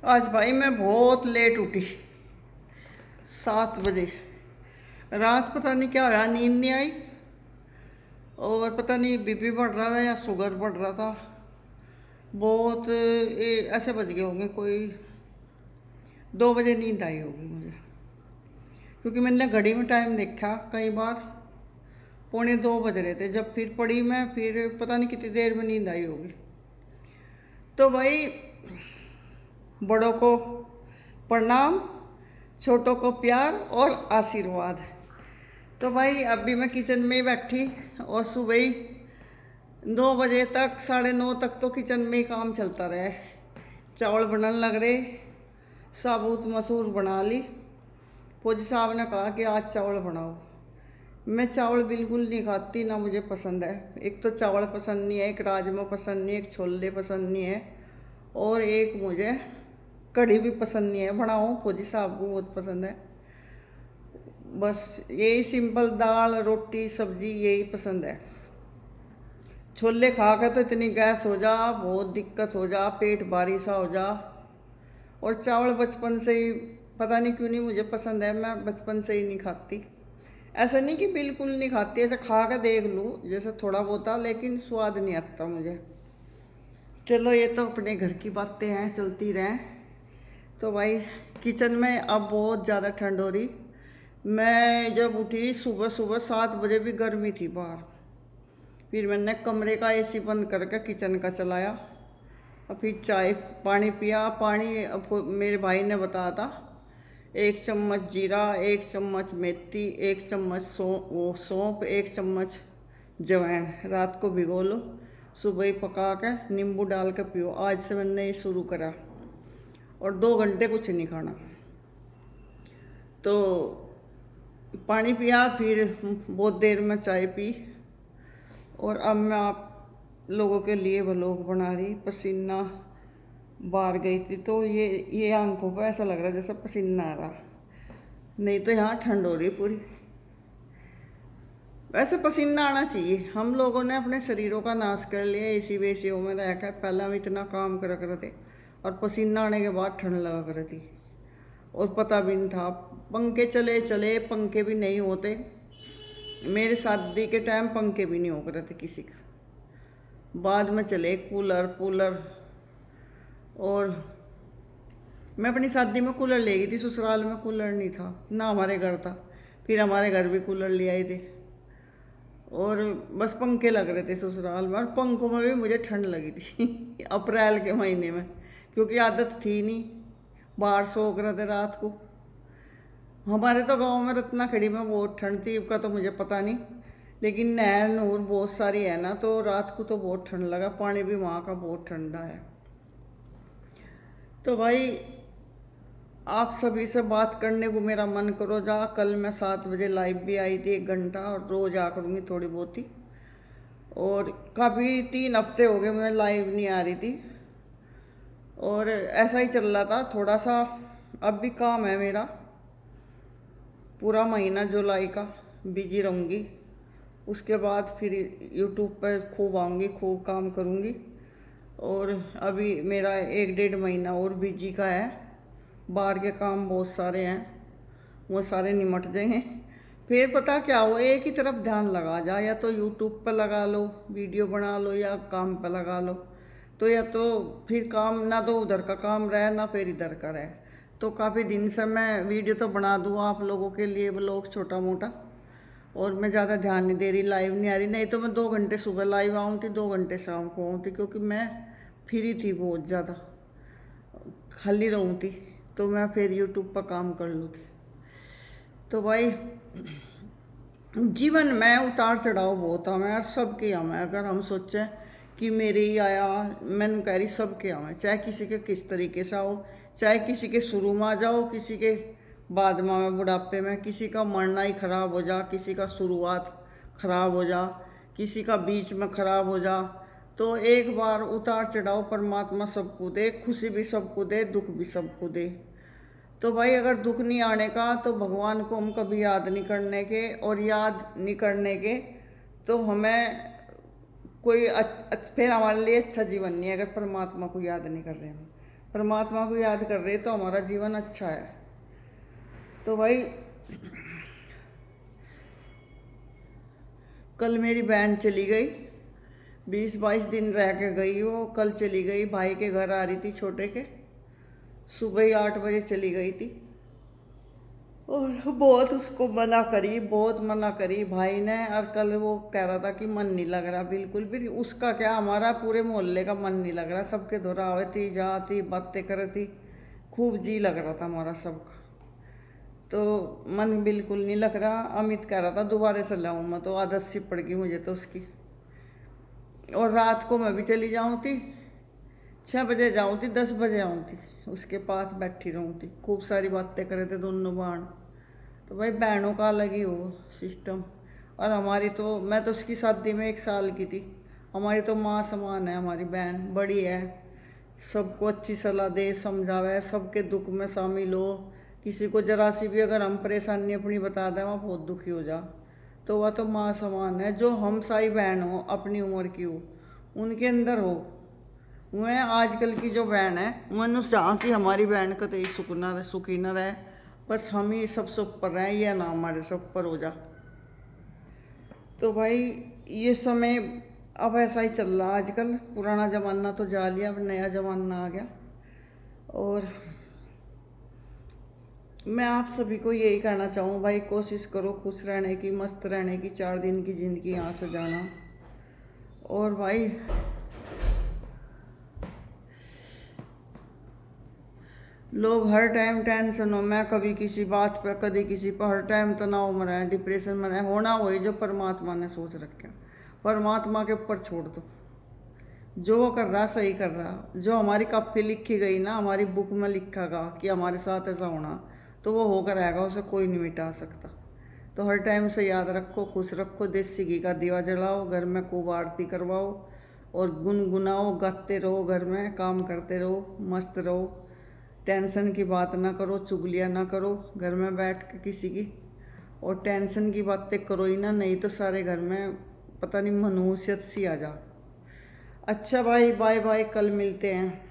आज भाई मैं बहुत लेट उठी, 7 बजे। रात पता नहीं क्या होया, नींद नहीं आई और पता नहीं बीपी बढ़ रहा था या शुगर बढ़ रहा था। बहुत ऐसे बज गए होंगे, कोई 2 बजे नींद आई होगी मुझे, क्योंकि मैंने घड़ी में टाइम देखा कई बार, 1:45 बज रहे थे। जब फिर पड़ी मैं, फिर पता नहीं कितनी देर में नींद आई होगी। तो भाई, बड़ों को प्रणाम, छोटों को प्यार और आशीर्वाद। तो भाई अभी मैं किचन में ही बैठी और सुबह ही 9 बजे तक, 9:30 तक तो किचन में ही काम चलता रहा। चावल बनने लग रहे, साबुत मसूर बना ली। फौजी साहब ने कहा कि आज चावल बनाओ। मैं चावल बिल्कुल नहीं खाती, ना मुझे पसंद है। एक तो चावल पसंद नहीं है, एक राजमा पसंद नहीं है, एक छोले पसंद नहीं है, और एक मुझे कढ़ी भी पसंद नहीं है। बनाओ, फौजी साहब को बहुत पसंद है। बस यही सिंपल दाल रोटी सब्जी यही पसंद है। छोले खा कर तो इतनी गैस हो जा, बहुत दिक्कत हो जा, पेट भारी सा हो जा। और चावल बचपन से ही पता नहीं क्यों नहीं मुझे पसंद है, मैं बचपन से ही नहीं खाती। ऐसा नहीं कि बिल्कुल नहीं खाती, ऐसा खा कर देख लूँ जैसे थोड़ा बहुत, लेकिन स्वाद नहीं आता मुझे। चलो ये तो अपने घर की बातें हैं, चलती रहें। तो भाई किचन में अब बहुत ज़्यादा ठंड हो रही। मैं जब उठी सुबह सुबह 7 बजे भी गर्मी थी बाहर। फिर मैंने कमरे का एसी बंद करके किचन का चलाया और फिर चाय पानी पिया। पानी मेरे भाई ने बताया था, 1 चम्मच जीरा, 1 चम्मच मेथी, 1 चम्मच सौंफ, 1 चम्मच जवैन रात को भिगो लो, सुबह ही पका के नींबू डाल के पियो। आज से मैंने ये शुरू करा, और 2 घंटे कुछ नहीं खाना। तो पानी पिया, फिर बहुत देर में चाय पी, और अब मैं आप लोगों के लिए व्लॉग बना रही। पसीना बाहर गई थी तो ये आंखों पर ऐसा लग रहा है जैसे पसीना आ रहा, नहीं तो यहाँ ठंड हो रही पूरी। वैसे पसीना आना चाहिए। हम लोगों ने अपने शरीरों का नाश कर लिया एसी वेसियों में रह कर। पहले हम इतना काम करा करते और पसीना आने के बाद ठंड लगा करती, और पता भी नहीं था। पंखे चले चले, पंखे भी नहीं होते। मेरे शादी के टाइम पंखे भी नहीं हो रहे थे किसी का, बाद में चले कूलर। और मैं अपनी शादी में कूलर ले गई थी, ससुराल में कूलर नहीं था ना, हमारे घर था। फिर हमारे घर भी कूलर ले आए थे, और बस पंखे लग रहे थे ससुराल में। और पंखों में भी मुझे ठंड लगी थी अप्रैल के महीने में, क्योंकि आदत थी नहीं, बाहर सो रहे थे रात को। हमारे तो गांव में रत्नाखेड़ी में बहुत ठंड थी, का तो मुझे पता नहीं, लेकिन नहर नूर बहुत सारी है ना, तो रात को तो बहुत ठंड लगा। पानी भी वहाँ का बहुत ठंडा है। तो भाई आप सभी से बात करने को मेरा मन करो जा। कल मैं 7 बजे लाइव भी आई थी 1 घंटा, और रोज़ आ करूँगी थोड़ी बहुत ही। और काफ़ी 3 हफ्ते हो गए मैं लाइव नहीं आ रही थी, और ऐसा ही चल रहा था थोड़ा सा। अब भी काम है मेरा, पूरा महीना जुलाई का बिजी रहूँगी। उसके बाद फिर यूट्यूब पर खूब आऊँगी, खूब काम करूँगी। और अभी मेरा 1 डेढ़ महीना और बिजी का है। बाहर के काम बहुत सारे हैं, वो सारे निमट जाएंगे। फिर पता क्या हो, एक ही तरफ ध्यान लगा जा, या तो यूट्यूब पर लगा लो वीडियो बना लो, या काम पर लगा लो। तो या तो फिर काम ना, तो उधर का काम रहे ना फिर इधर का रहे। तो काफ़ी दिन से मैं वीडियो तो बना दूँ आप लोगों के लिए, ब्लॉग छोटा मोटा, और मैं ज़्यादा ध्यान नहीं दे रही, लाइव नहीं आ रही। नहीं तो मैं 2 घंटे सुबह लाइव आऊँ थी, 2 घंटे शाम को आऊँ थी, क्योंकि मैं फ्री थी, बहुत ज़्यादा खाली रहूँ थी, तो मैं फिर यूट्यूब पर काम कर लूँ थी। तो भाई जीवन में उतार चढ़ाव बहुत हमें, और सबके हमें। अगर हम सोचें कि मेरे ही आया, मैंने कह रही सबके हमें, चाहे किसी के किस तरीके से आओ, चाहे किसी के शुरू में आ जाओ, किसी के बाद में बुढ़ापे में, किसी का मरना ही खराब हो जा, किसी का शुरुआत खराब हो जा, किसी का बीच में खराब हो जा। तो एक बार उतार चढ़ाव परमात्मा सबको दे, खुशी भी सबको दे, दुख भी सबको दे। तो भाई अगर दुख नहीं आने का, तो भगवान को हम कभी याद नहीं करने के, और याद नहीं करने के तो हमें कोई फिर हमारे लिए अच्छा जीवन नहीं है, अगर परमात्मा को याद नहीं कर रहे हम। परमात्मा को याद कर रहे तो हमारा जीवन अच्छा है। तो भाई कल मेरी बहन चली गई, 20-22 दिन रह के गई वो। कल चली गई, भाई के घर आ रही थी छोटे के। सुबह ही 8 बजे चली गई थी और बहुत उसको मना करी, बहुत मना करी भाई ने। और कल वो कह रहा था कि मन नहीं लग रहा बिल्कुल भी। उसका क्या, हमारा पूरे मोहल्ले का मन नहीं लग रहा। सबके दोहरा आवे थी, जाती बातें कर थी, खूब जी लग रहा था हमारा सबका। तो मन बिल्कुल नहीं लग रहा। अमित कह रहा था दोबारा से लाऊं मैं, तो आदत सी पड़ गई मुझे तो उसकी। और रात को मैं भी चली जाऊँ थी, 6 बजे जाऊँ थी, 10 बजे आऊँ थी, उसके पास बैठी रहूँ थी। खूब सारी बातें करे थे दोनों बहन। तो भाई बहनों का अलग ही हो सिस्टम। और हमारी तो, मैं तो उसकी शादी में 1 साल की थी। हमारी तो माँ समान है, हमारी बहन बड़ी है, सबको अच्छी सलाह दे, समझावे, सबके दुख में शामिल हो। किसी को जरा सी भी अगर हम परेशानी अपनी बता दें, वहाँ बहुत दुखी हो जा, तो वह तो माँ समान है। जो हम साई बहन हो, अपनी उम्र की हो, उनके अंदर हो। मैं आजकल की जो बहन है, मैंने चाह कि हमारी बहन का तो सुखी न रहे, बस हम ही सबसे ऊपर रहें, यह ना हमारे सब ऊपर हो जा। तो भाई ये समय अब ऐसा ही चल रहा आजकल। पुराना ज़माना तो जा लिया, अब नया ज़माना आ गया। और मैं आप सभी को यही कहना चाहूँ भाई, कोशिश करो खुश रहने की, मस्त रहने की। 4 दिन की ज़िंदगी यहाँ से जाना। और भाई लोग हर टाइम टेंशन हो, मैं कभी किसी बात पे, कभी किसी पर, हर टाइम तनाव में रहे, डिप्रेशन में रहे। होना वही जो परमात्मा ने सोच रखा। परमात्मा के ऊपर छोड़ दो, जो वो कर रहा सही कर रहा। जो हमारी कॉपी लिखी गई ना, हमारी बुक में लिखा गया कि हमारे साथ ऐसा होना, तो वो होकर आएगा, उसे कोई नहीं मिटा सकता। तो हर टाइम से याद रखो, खुश रखो, देसी घी का दिवा जलाओ, घर में खूब आरती करवाओ और गुनगुनाओ, गाते रहो, घर में काम करते रहो, मस्त रहो। टेंशन की बात ना करो, चुगलियाँ ना करो घर में बैठ के किसी की। और टेंशन की बातें करो ही ना, नहीं तो सारे घर में पता नहीं मनहूसियत सी आ जा। अच्छा भाई, बाय बाय, कल मिलते हैं।